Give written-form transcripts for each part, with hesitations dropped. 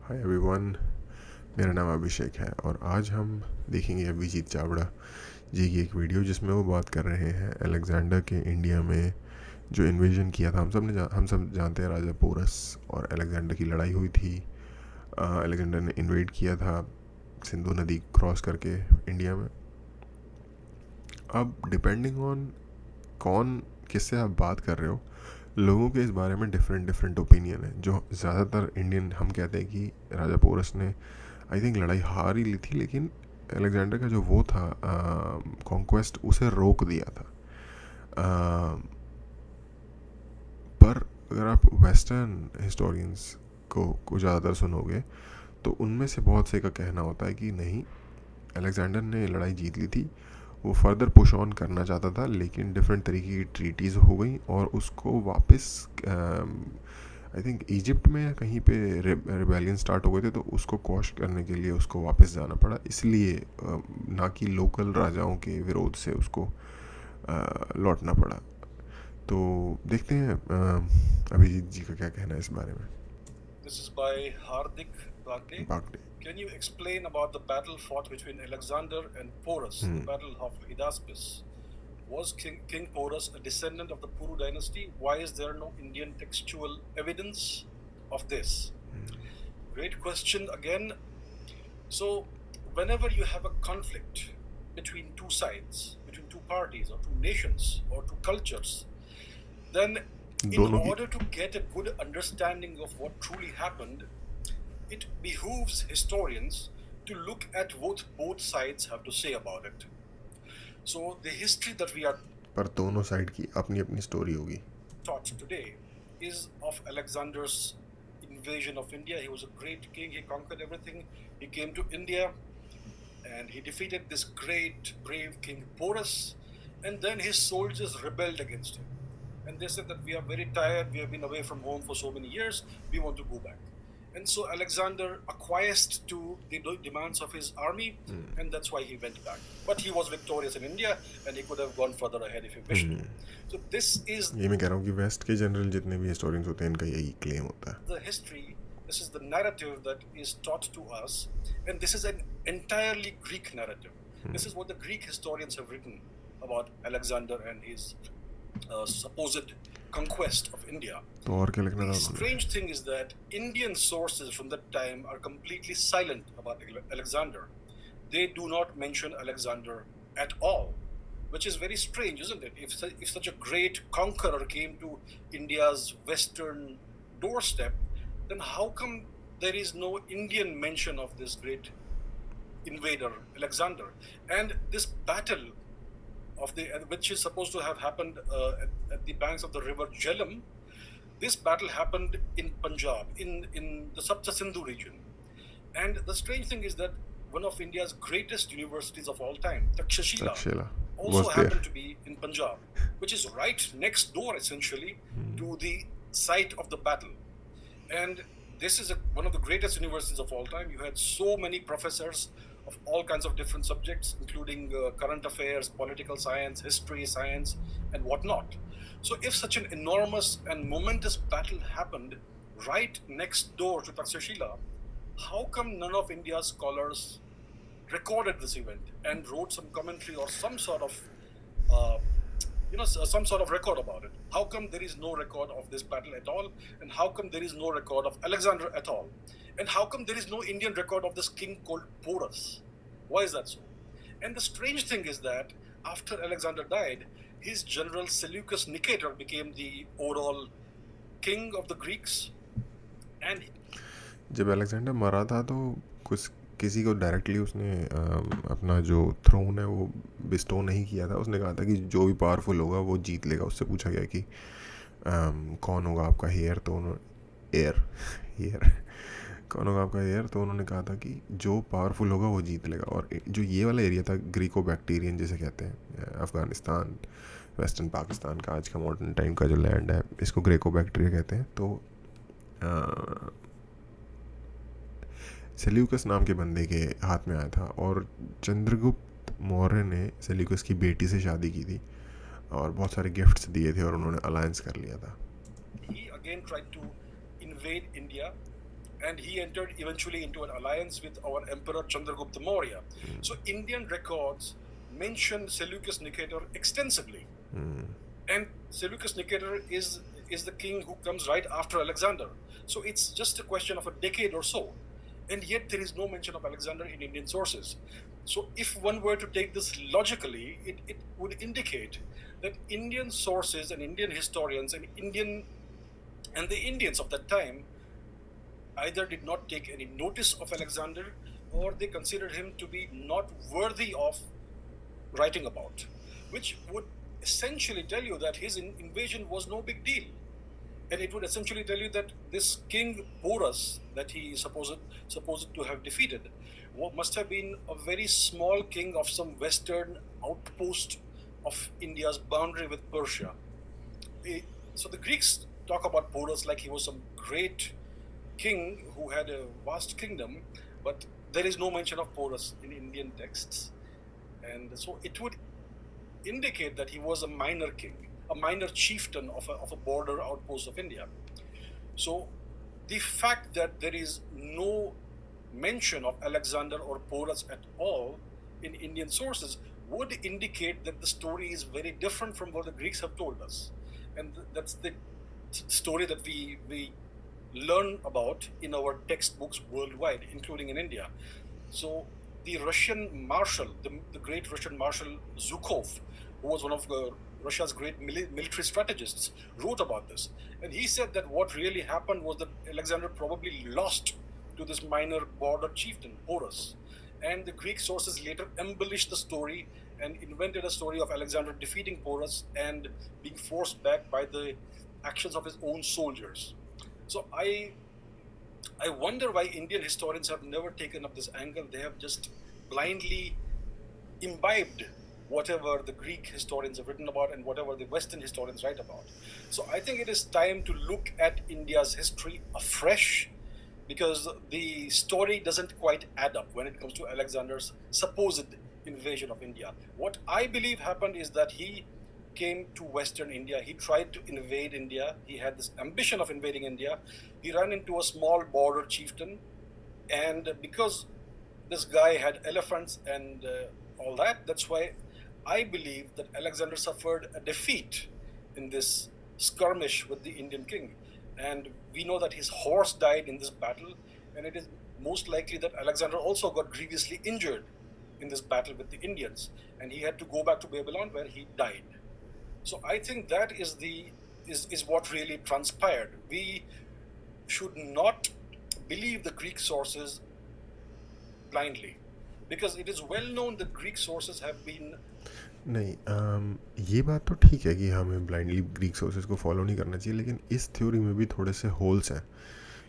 Hi everyone, मेरा नाम अभिषेक है और आज हम देखेंगे अभिजीत चावड़ा जी की एक वीडियो जिसमें वो बात कर रहे हैं अलेक्जेंडर के इंडिया में जो इन्वेजन किया था। हम सब जानते हैं राजा पोरस और अलेक्जेंडर की लड़ाई हुई थी। अलेक्जेंडर ने इन्वेड किया था सिंधु नदी क्रॉस करके इंडिया में। अब डिपेंडिंग ऑन कौन किससे आप बात कर रहे हो, लोगों के इस बारे में डिफरेंट डिफरेंट ओपिनियन है। जो ज़्यादातर इंडियन हम कहते हैं कि राजा पोरस ने आई थिंक लड़ाई हार ही ली थी, लेकिन अलेक्जेंडर का जो वो था कॉन्क्वेस्ट उसे रोक दिया था। पर अगर आप वेस्टर्न हिस्टोरियंस को ज़्यादातर सुनोगे तो उनमें से बहुत से का कहना होता है कि नहीं, अलेक्जेंडर ने लड़ाई जीत ली थी, वो फर्दर पुश ऑन करना चाहता था, लेकिन डिफरेंट तरीके की ट्रीटीज़ हो गई और उसको वापस आई थिंक इजिप्ट में या कहीं पे रिबेलियन स्टार्ट हो गए थे, तो उसको क्वॉश करने के लिए उसको वापस जाना पड़ा, इसलिए ना कि लोकल राजाओं के विरोध से उसको लौटना पड़ा। तो देखते हैं अभिजीत जी का क्या कहना है इस बारे में। This is by Hardik Bagde. Bagde Can you explain about the battle fought between Alexander and Porus, the Battle of Hydaspes? Was King Porus a descendant of the Puru dynasty? Why is there no Indian textual evidence of this? Great question again. So, whenever you have a conflict between two sides, between two parties or two nations or two cultures, then in order to get a good understanding of what truly happened, it behooves historians to look at what both sides have to say about it. So the history that we are पर दोनों side की अपनी अपनी story होगी taught today is of Alexander's invasion of India. He was a great king. He conquered everything. He came to India and he defeated this great, brave King Porus. And then his soldiers rebelled against him. And they said that we are very tired. We have been away from home for so many years. We want to go back. And so Alexander acquiesced to the demands of his army, and that's why he went back. But he was victorious in India, and he could have gone further ahead if he wished. So this is ये मैं कह रहा हूँ कि waste के general जितने भी historians होते हैं इनका यही क्लेम होता है। the history. This is the narrative that is taught to us, and this is an entirely Greek narrative. This is what the Greek historians have written about Alexander and his supposed conquest of India. तो और क्या लिखना The था? strange thing is that Indian sources from that time are completely silent about Alexander. They do not mention Alexander at all, which is very strange, isn't it? If such a great conqueror came to India's western doorstep, then how come there is no Indian mention of this great invader, Alexander? And this battle which is supposed to have happened at the banks of the river Jhelum, this battle happened in Punjab, in the Sapta Sindhu region. And the strange thing is that one of India's greatest universities of all time, Takshashila, also happened to be in Punjab, which is right next door, essentially, to the site of the battle. And this is one of the greatest universities of all time. You had so many professors of all kinds of different subjects, including current affairs, political science, history, science, and whatnot. So if such an enormous and momentous battle happened right next door to Takshashila, how come none of India's scholars recorded this event and wrote some commentary or some sort of some sort of record about it? How come there is no record of this battle at all? And how come there is no record of Alexander at all? And how come there is no Indian record of this king called Porus? Why is that so? And the strange thing is that after Alexander died, his general Seleucus Nicator became the overall king of the Greeks. And जब Alexander मरा था तो कुछ किसी को directly उसने अपना जो थ्रोन है वो बिस्टो नहीं किया था। उसने कहा था कि जो भी पावरफुल होगा वो जीत लेगा। उससे पूछा गया कि कौन होगा आपका हेयर, तो उन्होंने हेयर कौन होगा आपका हेयर, तो उन्होंने कहा था कि जो पावरफुल होगा वो जीत लेगा। और जो ये वाला एरिया था ग्रीको बैक्टीरियन जिसे कहते हैं, अफ़गानिस्तान, वेस्टर्न पाकिस्तान का आज का मॉडर्न टाइम का जो लैंड है, इसको ग्रेको बैक्टीरिया कहते हैं। तो सेल्यूकस नाम के बंदे के हाथ में आया था और चंद्रगुप्त मौर्य ने सेल्यूकस की बेटी से शादी की थी और बहुत सारे गिफ्ट्स दिए थे और उन्होंने अलायंस कर लिया था। He again tried to invade India and he entered eventually into an alliance with our emperor Chandragupta Maurya. So Indian records mention Seleucus Nicator extensively, and Seleucus Nicator is the king who comes right after Alexander. So it's just a question of a decade or so, and yet there is no mention of Alexander in Indian sources. So if one were to take this logically, it would indicate that Indian sources and Indian historians and the Indians of that time either did not take any notice of Alexander, or they considered him to be not worthy of writing about, which would essentially tell you that his invasion was no big deal. And it would essentially tell you that this king Porus that he is supposed to have defeated must have been a very small king of some western outpost of India's boundary with Persia. So the Greeks talk about Porus like he was some great king who had a vast kingdom, but there is no mention of Porus in Indian texts. And so it would indicate that he was a minor king, a minor chieftain of a border outpost of India. So the fact that there is no mention of Alexander or Porus at all in Indian sources would indicate that the story is very different from what the Greeks have told us. And that's the story that we learn about in our textbooks worldwide, including in India. So the Russian marshal, the great Russian marshal Zhukov, who was one of Russia's great military strategists, wrote about this. And he said that what really happened was that Alexander probably lost to this minor border chieftain, Porus. And the Greek sources later embellished the story and invented a story of Alexander defeating Porus and being forced back by the actions of his own soldiers. So I wonder why Indian historians have never taken up this angle. They have just blindly imbibed whatever the Greek historians have written about and whatever the Western historians write about. So I think it is time to look at India's history afresh, because the story doesn't quite add up when it comes to Alexander's supposed invasion of India. What I believe happened is that he came to Western India. He tried to invade India. He had this ambition of invading India. He ran into a small border chieftain, and because this guy had elephants and all that, that's why I believe that Alexander suffered a defeat in this skirmish with the Indian king. And we know that his horse died in this battle, and it is most likely that Alexander also got grievously injured in this battle with the Indians, and he had to go back to Babylon where he died. So I think that is what really transpired. We should not believe the Greek sources blindly, because it is well known that Greek sources have been. नहीं, ये बात तो ठीक है कि हमें blindly Greek sources को follow नहीं करना चाहिए, लेकिन इस थ्योरी में भी थोड़े से होल्स हैं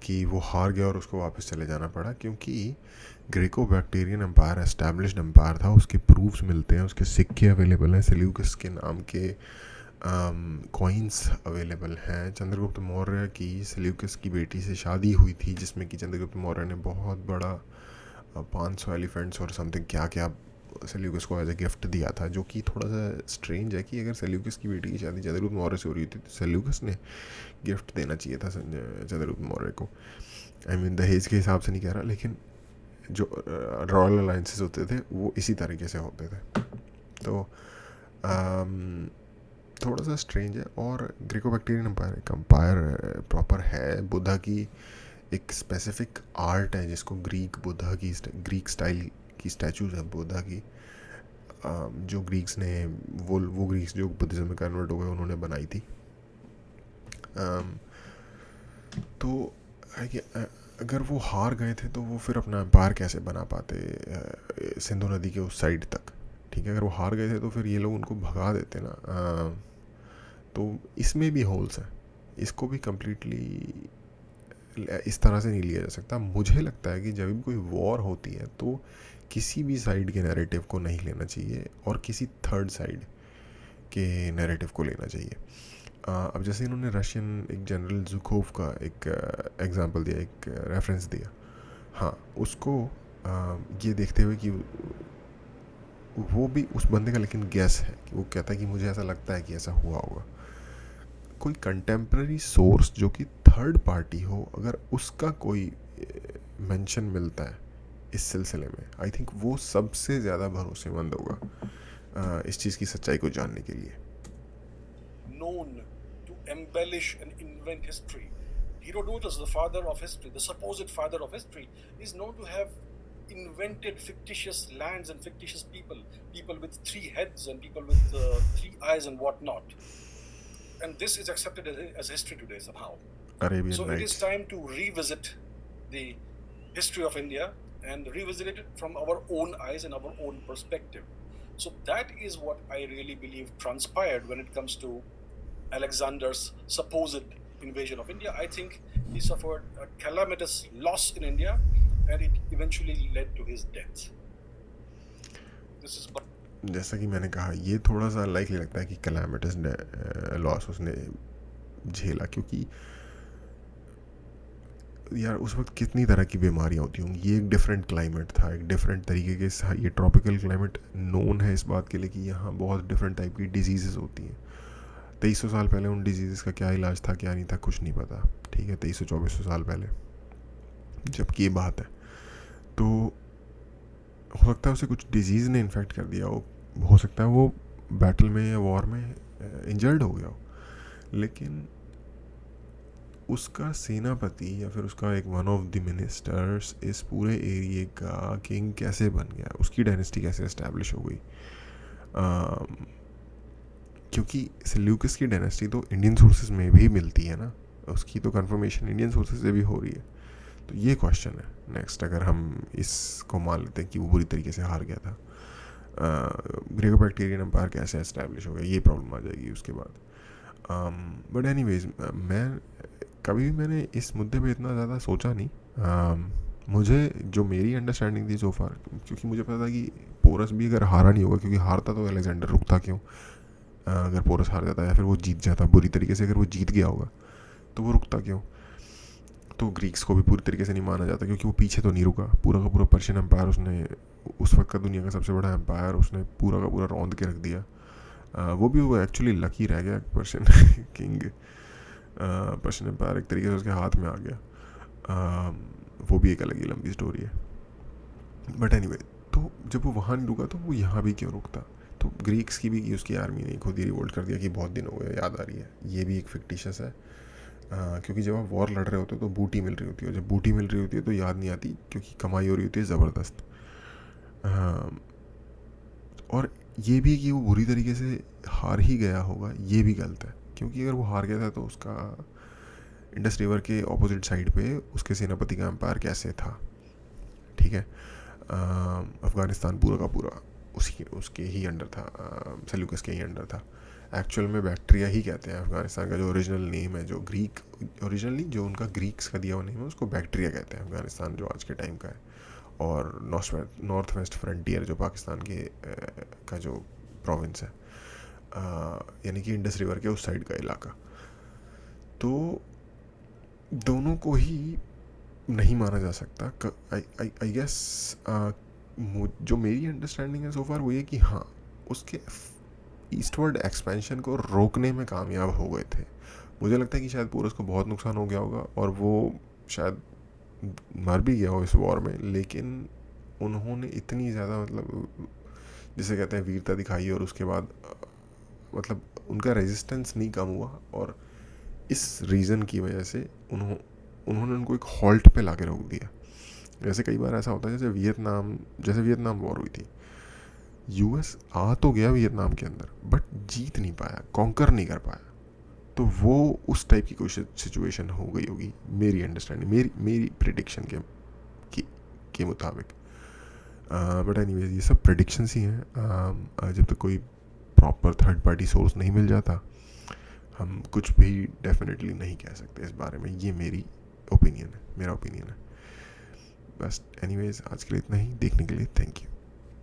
कि वो हार गया और उसको वापस चले जाना पड़ा, क्योंकि Greco Bactrian empire established empire था, उसके प्रूफ्स मिलते हैं, उसके सिक्के अवेलेबल हैं, सेल्यूकस के नाम के कॉइन्स अवेलेबल हैं। चंद्रगुप्त मौर्य की सेल्यूकस की बेटी से शादी हुई थी, जिसमें कि चंद्रगुप्त मौर्य ने बहुत बड़ा 500 एलिफेंट्स और समथिंग क्या क्या सेल्यूकस को एज ए गिफ्ट दिया था, जो कि थोड़ा सा स्ट्रेंज है कि अगर सेल्यूकस की बेटी की शादी चंद्रगुप्त मौर्य से हो रही थी तो सेल्यूकस ने गिफ्ट देना चाहिए था चंद्रगुप्त मौर्य को। आई मीन दहेज के हिसाब से नहीं कह रहा, लेकिन जो रॉयल अलाइंसेस होते थे वो इसी तरीके से होते थे। तो थोड़ा सा स्ट्रेंज है। और ग्रीको बैक्टीरियन एम्पायर एक एम्पायर प्रॉपर है, बुद्धा की एक स्पेसिफिक आर्ट है जिसको ग्रीक स्टाइल की स्टैचूज हैं बुद्धा की, जो ग्रीक्स ने वो ग्रीक्स जो बुद्धिज्म में कन्वर्ट हो गए उन्होंने बनाई थी। तो अगर वो हार गए थे तो वो फिर अपना एम्पायर कैसे बना पाते सिंधु नदी के उस साइड तक, ठीक है। अगर वो हार गए थे तो फिर ये लोग उनको भगा देते ना। तो इसमें भी होल्स हैं, इसको भी कम्प्लीटली इस तरह से नहीं लिया जा सकता। मुझे लगता है कि जब भी कोई वॉर होती है तो किसी भी साइड के नैरेटिव को नहीं लेना चाहिए और किसी थर्ड साइड के नैरेटिव को लेना चाहिए। अब जैसे इन्होंने रशियन एक जनरल ज़ुकोव का एक एग्जांपल दिया, एक रेफरेंस दिया, हाँ, उसको ये देखते हुए कि वो भी उस बंदे का लेकिन गैस है कि वो कहता है कि मुझे ऐसा लगता है कि ऐसा हुआ होगा। कोई कंटेम्प्रेरी सोर्स जो कि थर्ड पार्टी हो, अगर उसका कोई मेंशन मिलता है इस सिलसिले में, आई थिंक वो सबसे ज़्यादा भरोसेमंद होगा इस चीज़ की सच्चाई को जानने के लिए। Known to embellish and invent history. Herodotus, the father of history, the supposed father of history, is known to have invented fictitious lands and fictitious people, people with 3 heads and people with 3 eyes and whatnot. And this is accepted as history today somehow. Arabian So it is nights. time to revisit the history of India and revisit it from our own eyes and our own perspective. So that is what I really believe transpired when it comes to Alexander's supposed invasion of India. I think he suffered a calamitous loss in India and it eventually led to his death. This is जैसा कि मैंने कहा, ये थोड़ा सा likely लगता है कि कैलामिटस लॉस उसने झेला, क्योंकि यार उस वक्त कितनी तरह की बीमारियाँ होती होंगी। ये एक डिफरेंट क्लाइमेट था, एक डिफरेंट तरीके के, ये ट्रॉपिकल क्लाइमेट नोन है इस बात के लिए कि यहाँ बहुत डिफरेंट टाइप की डिजीज़ होती हैं। 2300 साल पहले उन डिजीज़ का क्या इलाज था क्या नहीं था कुछ नहीं पता, ठीक है, 2300-2400 साल पहले जबकि ये बात है। तो हो सकता है उसे कुछ डिजीज़ ने इन्फेक्ट कर दिया हो सकता है वो बैटल में या वॉर में इंजर्ड हो गया हो, लेकिन उसका सेनापति या फिर उसका एक वन ऑफ द मिनिस्टर्स इस पूरे एरिया का किंग कैसे बन गया, उसकी डायनेस्टी कैसे इस्टेब्लिश हो गई। क्योंकि सेल्यूकस की डायनेस्टी तो इंडियन सोर्सेज में भी मिलती है ना, उसकी तो कंफर्मेशन इंडियन सोर्सेज से भी हो रही है। तो ये क्वेश्चन है नेक्स्ट, अगर हम इसको मान लेते हैं कि वो बुरी तरीके से हार गया था, ग्रेको बैक्टीरियन एम्पायर कैसे इस्टेब्लिश हो गया, ये प्रॉब्लम आ जाएगी उसके बाद। बट एनीवेज मैंने इस मुद्दे पे इतना ज़्यादा सोचा नहीं। मुझे जो मेरी अंडरस्टैंडिंग थी सो फार, क्योंकि मुझे पता था कि पोरस भी अगर हारा नहीं होगा, क्योंकि हारता तो अलेक्जेंडर रुकता क्यों, अगर पोरस हार जाता या फिर वो जीत जाता बुरी तरीके से, अगर वो जीत गया होगा तो वो रुकता क्यों। तो ग्रीक्स को भी पूरी तरीके से नहीं माना जाता क्योंकि वो पीछे तो नहीं रुका, पूरा का पूरा पर्शियन एम्पायर उसने, उस वक्त का दुनिया का सबसे बड़ा एम्पायर उसने पूरा का पूरा रौंद के रख दिया। वो भी वो एक्चुअली लकी रह गया पर्शियन किंग, पर्शियन एम्पायर एक तरीके से उसके हाथ में आ गया। वो भी एक अलग ही लंबी स्टोरी है। बट एनीवे, तो जब वो वहाँ नहीं रुका तो वो यहाँ भी क्यों रुकता। तो ग्रीक्स की भी उसकी आर्मी ने खुद ही रिवोल्ट कर दिया कि बहुत दिन हो गए, याद आ रही है, ये भी एक फिक्टिशियस है। क्योंकि जब आप वॉर लड़ रहे होते हो तो बूटी मिल रही होती है, जब बूटी मिल रही होती है तो याद नहीं आती क्योंकि कमाई हो रही होती है ज़बरदस्त। और ये भी कि वो बुरी तरीके से हार ही गया होगा, ये भी गलत है, क्योंकि अगर वो हार गया था तो उसका इंडस रिवर के ऑपोजिट साइड पे उसके सेनापति का एम्पायर कैसे था, ठीक है। अफ़गानिस्तान पूरा का पूरा उसके ही अंडर था, सेल्यूकस के ही अंडर था। एक्चुअल में बैक्टीरिया ही कहते हैं अफ़गानिस्तान का, जो ओरिजिनल नेम है, जो ग्रीक ओरिजिनली जो उनका ग्रीक्स का दिया हुआ नेम है उसको बैक्टीरिया कहते हैं, अफ़गानिस्तान जो आज के टाइम का है। और नॉर्थ वेस्ट फ्रंटियर जो पाकिस्तान के का जो प्रोविंस है, यानी कि इंडस रिवर के उस साइड का इलाका। तो दोनों को ही नहीं माना जा सकता। आई गेस जो मेरी अंडरस्टैंडिंग है सो फार वो ये कि हाँ, उसके ईस्टवर्ड एक्सपेंशन को रोकने में कामयाब हो गए थे। मुझे लगता है कि शायद पोरस को बहुत नुकसान हो गया होगा और वो शायद मर भी गया हो इस वॉर में, लेकिन उन्होंने इतनी ज़्यादा मतलब जिसे कहते हैं वीरता दिखाई, और उसके बाद मतलब उनका रेजिस्टेंस नहीं कम हुआ, और इस रीज़न की वजह से उन्होंने उनको एक हॉल्ट पे ला के रोक दिया। जैसे कई बार ऐसा होता है, जैसे वियतनाम वॉर हुई थी, यूएस आ तो गया वियतनाम के अंदर बट जीत नहीं पाया, कॉन्कर नहीं कर पाया। तो वो उस टाइप की कोई सिचुएशन हो गई होगी, मेरी अंडरस्टैंडिंग, मेरी प्रेडिक्शन के मुताबिक। बट एनीवेज ये सब प्रेडिक्शंस ही हैं। जब तक कोई प्रॉपर थर्ड पार्टी सोर्स नहीं मिल जाता, हम कुछ भी डेफिनेटली नहीं कह सकते इस बारे में। ये मेरा ओपिनियन है। बस एनीवेज आज के लिए इतना ही। देखने के लिए थैंक यू।